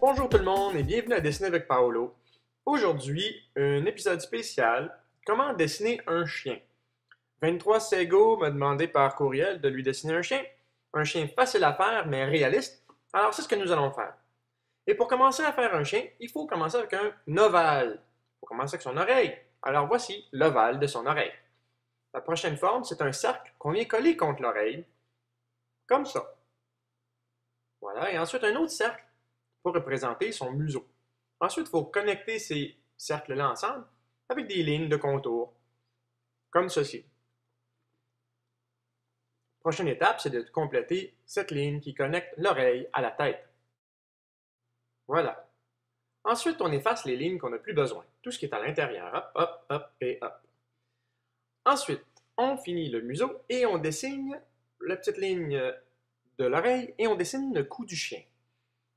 Bonjour tout le monde et bienvenue à Dessiner avec Paolo. Aujourd'hui, un épisode spécial, comment dessiner un chien. 23 Sego m'a demandé par courriel de lui dessiner un chien facile à faire mais réaliste. Alors c'est ce que nous allons faire. Et pour commencer à faire un chien, il faut commencer avec un ovale. Il faut commencer avec son oreille. Alors voici l'ovale de son oreille. La prochaine forme, c'est un cercle qu'on vient coller contre l'oreille, comme ça. Voilà, et ensuite un autre cercle pour représenter son museau. Ensuite, il faut connecter ces cercles-là ensemble avec des lignes de contour, comme ceci. Prochaine étape, c'est de compléter cette ligne qui connecte l'oreille à la tête. Voilà. Ensuite, on efface les lignes qu'on n'a plus besoin, tout ce qui est à l'intérieur. Hop, hop, hop et hop. Ensuite, on finit le museau et on dessine la petite ligne de l'oreille et on dessine le cou du chien.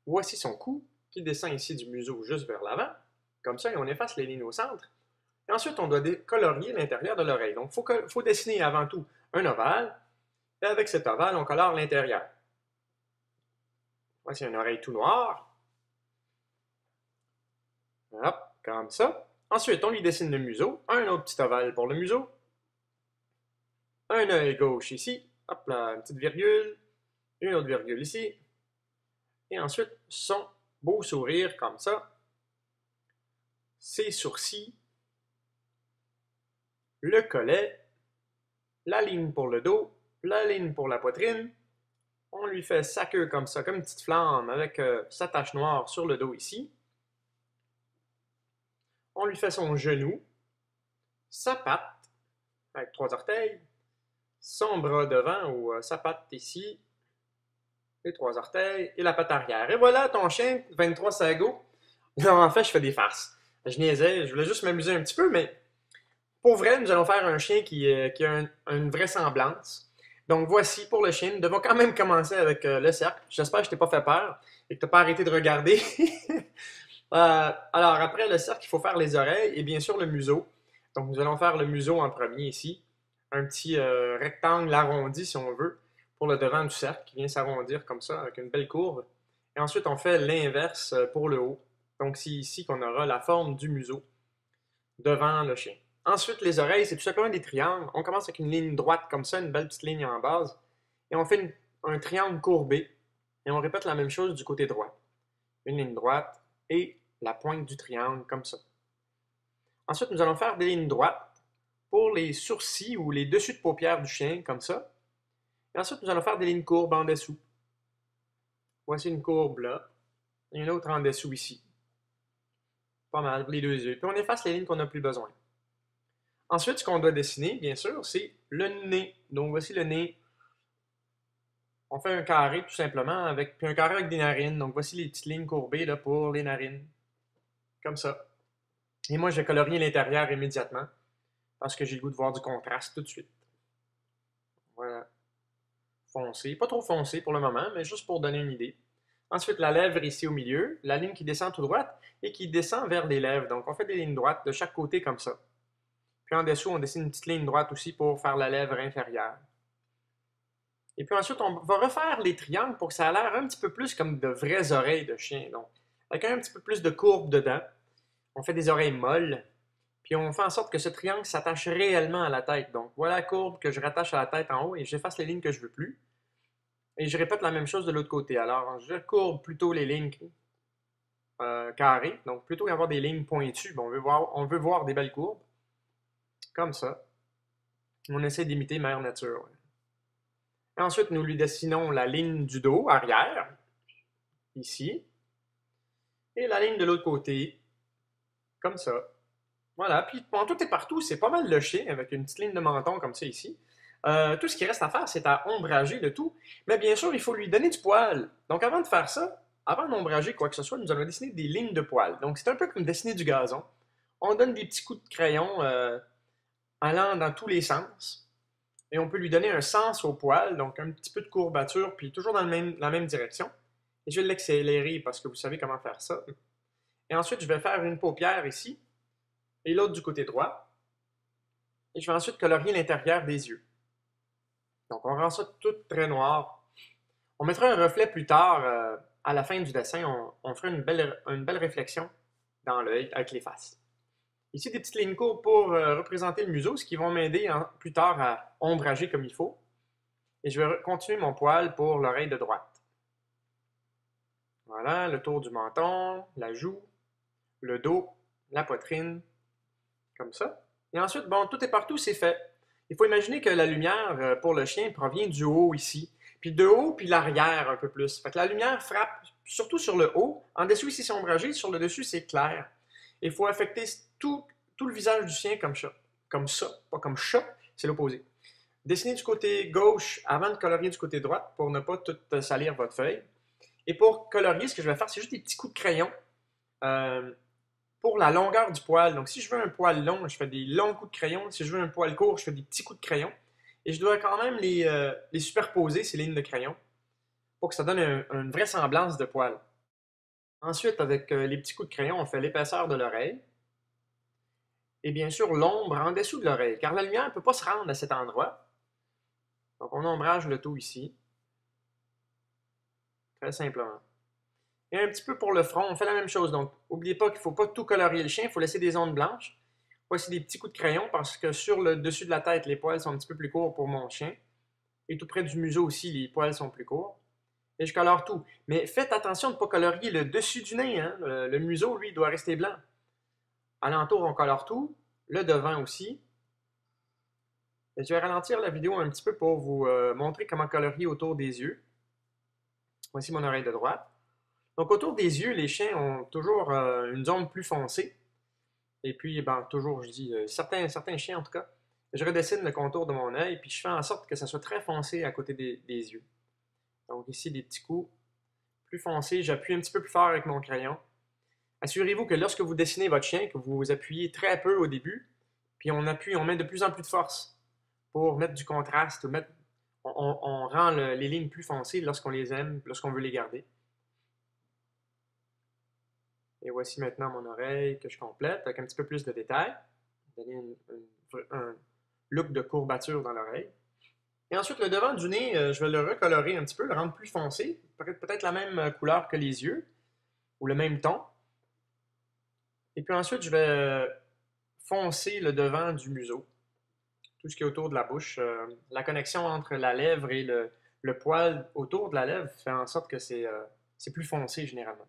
Voici son cou qui descend ici du museau juste vers l'avant, comme ça, et on efface les lignes au centre. Et ensuite, on doit colorier l'intérieur de l'oreille. Donc, il faut dessiner avant tout un ovale, et avec cet ovale, on colore l'intérieur. Voici une oreille tout noire. Hop, comme ça. Ensuite, on lui dessine le museau, un autre petit ovale pour le museau, un œil gauche ici, hop là, une petite virgule, une autre virgule ici, et ensuite, son beau sourire comme ça, ses sourcils, le collet, la ligne pour le dos, la ligne pour la poitrine. On lui fait sa queue comme ça, comme une petite flamme avec sa tache noire sur le dos ici. On lui fait son genou, sa patte avec 3 orteils, son bras devant ou sa patte ici, les 3 orteils et la patte arrière. Et voilà ton chien, 23 Sago. Non, en fait, je fais des farces. Je niaisais, je voulais juste m'amuser un petit peu, mais pour vrai, nous allons faire un chien qui a une vraisemblance. Donc voici pour le chien, nous devons quand même commencer avec le cercle. J'espère que je t'ai pas fait peur et que tu n'as pas arrêté de regarder. Alors après le cercle, il faut faire les oreilles et bien sûr le museau. Donc nous allons faire le museau en premier ici. Un petit rectangle arrondi si on veut pour le devant du cercle qui vient s'arrondir comme ça avec une belle courbe. Et ensuite on fait l'inverse pour le haut. Donc c'est ici qu'on aura la forme du museau devant le chien. Ensuite, les oreilles, c'est tout simplement des triangles. On commence avec une ligne droite comme ça, une belle petite ligne en base. Et on fait un triangle courbé. Et on répète la même chose du côté droit. Une ligne droite et la pointe du triangle comme ça. Ensuite, nous allons faire des lignes droites pour les sourcils ou les dessus de paupières du chien, comme ça. Et ensuite, nous allons faire des lignes courbes en dessous. Voici une courbe là. Et une autre en dessous ici. Pas mal, les deux yeux. Puis on efface les lignes qu'on n'a plus besoin. Ensuite, ce qu'on doit dessiner, bien sûr, c'est le nez. Donc, voici le nez. On fait un carré, tout simplement, puis un carré avec des narines. Donc, voici les petites lignes courbées là, pour les narines. Comme ça. Et moi, je vais colorier l'intérieur immédiatement, parce que j'ai le goût de voir du contraste tout de suite. Voilà. Foncé. Pas trop foncé pour le moment, mais juste pour donner une idée. Ensuite, la lèvre ici au milieu, la ligne qui descend tout droite et qui descend vers les lèvres. Donc, on fait des lignes droites de chaque côté comme ça. Puis en dessous, on dessine une petite ligne droite aussi pour faire la lèvre inférieure. Et puis ensuite, on va refaire les triangles pour que ça ait l'air un petit peu plus comme de vraies oreilles de chien. Donc, avec un petit peu plus de courbe dedans. On fait des oreilles molles. Puis on fait en sorte que ce triangle s'attache réellement à la tête. Donc, voilà la courbe que je rattache à la tête en haut et j'efface les lignes que je ne veux plus. Et je répète la même chose de l'autre côté. Alors, je courbe plutôt les lignes carrées. Donc, plutôt qu'avoir des lignes pointues, on veut voir des belles courbes. Comme ça. On essaie d'imiter Mère Nature. Ouais. Et ensuite, nous lui dessinons la ligne du dos, arrière, ici. Et la ligne de l'autre côté, comme ça. Voilà, puis bon, tout est partout, c'est pas mal le chien, avec une petite ligne de menton comme ça ici. Tout ce qui reste à faire, c'est à ombrager le tout. Mais bien sûr, il faut lui donner du poil. Donc avant de faire ça, avant d'ombrager quoi que ce soit, nous allons dessiner des lignes de poil. Donc c'est un peu comme dessiner du gazon. On donne des petits coups de crayon allant dans tous les sens. Et on peut lui donner un sens au poil, donc un petit peu de courbature, puis toujours dans la même direction. Et je vais l'accélérer parce que vous savez comment faire ça. Et ensuite, je vais faire une paupière ici, et l'autre du côté droit. Et je vais ensuite colorier l'intérieur des yeux. Donc, on rend ça tout très noir. On mettra un reflet plus tard, à la fin du dessin. On fera une belle réflexion dans l'œil avec les faces. Ici, des petites lignes courbes pour représenter le museau, ce qui vont m'aider plus tard à ombrager comme il faut. Et je vais continuer mon poil pour l'oreille de droite. Voilà, le tour du menton, la joue, le dos, la poitrine, comme ça. Et ensuite, bon, tout est partout, c'est fait. Il faut imaginer que la lumière pour le chien provient du haut ici. Puis de haut, puis l'arrière un peu plus. Fait que la lumière frappe surtout sur le haut. En dessous, ici, c'est ombragé. Sur le dessus, c'est clair. Il faut affecter tout le visage du chien comme ça. Comme ça, pas comme chat, c'est l'opposé. Dessinez du côté gauche avant de colorier du côté droit pour ne pas tout salir votre feuille. Et pour colorier, ce que je vais faire, c'est juste des petits coups de crayon pour la longueur du poil. Donc, si je veux un poil long, je fais des longs coups de crayon. Si je veux un poil court, je fais des petits coups de crayon. Et je dois quand même les superposer, ces lignes de crayon, pour que ça donne une vraie semblance de poil. Ensuite, avec les petits coups de crayon, on fait l'épaisseur de l'oreille. Et bien sûr, l'ombre en dessous de l'oreille, car la lumière ne peut pas se rendre à cet endroit. Donc, on ombrage le tout ici. Très simplement. Et un petit peu pour le front, on fait la même chose. Donc, n'oubliez pas qu'il ne faut pas tout colorier le chien, il faut laisser des ondes blanches. Voici des petits coups de crayon parce que sur le dessus de la tête, les poils sont un petit peu plus courts pour mon chien. Et tout près du museau aussi, les poils sont plus courts. Et je colore tout. Mais faites attention de ne pas colorier le dessus du nez. Hein? Le museau, lui, doit rester blanc. Alentour, on colore tout. Le devant aussi. Et je vais ralentir la vidéo un petit peu pour vous montrer comment colorier autour des yeux. Voici mon oreille de droite. Donc autour des yeux, les chiens ont toujours une zone plus foncée. Et puis, ben, toujours, je dis, certains chiens en tout cas, je redessine le contour de mon œil, puis je fais en sorte que ça soit très foncé à côté des yeux. Donc ici, des petits coups plus foncés. J'appuie un petit peu plus fort avec mon crayon. Assurez-vous que lorsque vous dessinez votre chien, que vous appuyez très peu au début, puis on met de plus en plus de force pour mettre du contraste, on rend les lignes plus foncées lorsqu'on les aime, lorsqu'on veut les garder. Et voici maintenant mon oreille que je complète avec un petit peu plus de détails. Donner un look de courbature dans l'oreille. Et ensuite, le devant du nez, je vais le recolorer un petit peu, le rendre plus foncé. Peut-être la même couleur que les yeux, ou le même ton. Et puis ensuite, je vais foncer le devant du museau. Tout ce qui est autour de la bouche. La connexion entre la lèvre et le poil autour de la lèvre fait en sorte que c'est plus foncé généralement.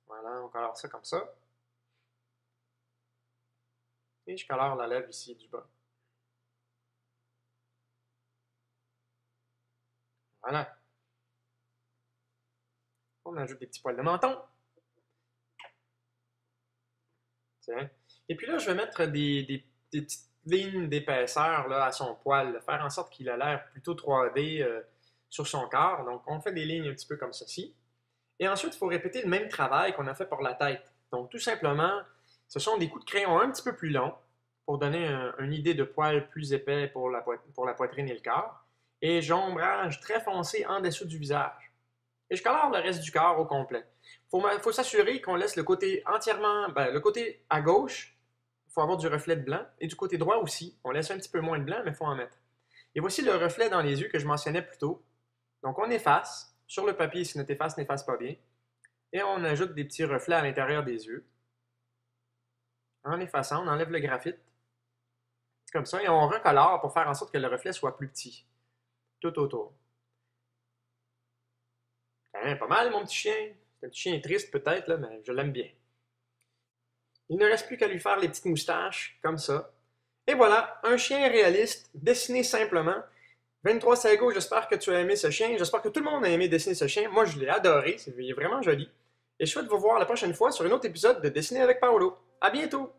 Voilà, on colore ça comme ça. Et je colore la lèvre ici du bas. Voilà. On ajoute des petits poils de menton. Tiens. Et puis là, je vais mettre des petites lignes d'épaisseur à son poil, faire en sorte qu'il a l'air plutôt 3D sur son corps. Donc, on fait des lignes un petit peu comme ceci. Et ensuite, il faut répéter le même travail qu'on a fait pour la tête. Donc, tout simplement, ce sont des coups de crayon un petit peu plus longs pour donner une idée de poil plus épais pour la poitrine et le corps. Et j'ombrage très foncé en dessous du visage. Et je colore le reste du corps au complet. Il faut s'assurer qu'on laisse le côté entièrement, le côté à gauche, il faut avoir du reflet de blanc, et du côté droit aussi. On laisse un petit peu moins de blanc, mais il faut en mettre. Et voici le reflet dans les yeux que je mentionnais plus tôt. Donc on efface. Sur le papier, si notre efface n'efface pas bien. Et on ajoute des petits reflets à l'intérieur des yeux. En effaçant, on enlève le graphite. Comme ça, et on recolore pour faire en sorte que le reflet soit plus petit. Tout autour. Pas mal, mon petit chien. C'est un petit chien triste peut-être, là, mais je l'aime bien. Il ne reste plus qu'à lui faire les petites moustaches, comme ça. Et voilà, un chien réaliste, dessiné simplement. 23 Sego, j'espère que tu as aimé ce chien. J'espère que tout le monde a aimé dessiner ce chien. Moi, je l'ai adoré. Il est vraiment joli. Et je souhaite vous voir la prochaine fois sur un autre épisode de Dessiner avec Paolo. À bientôt!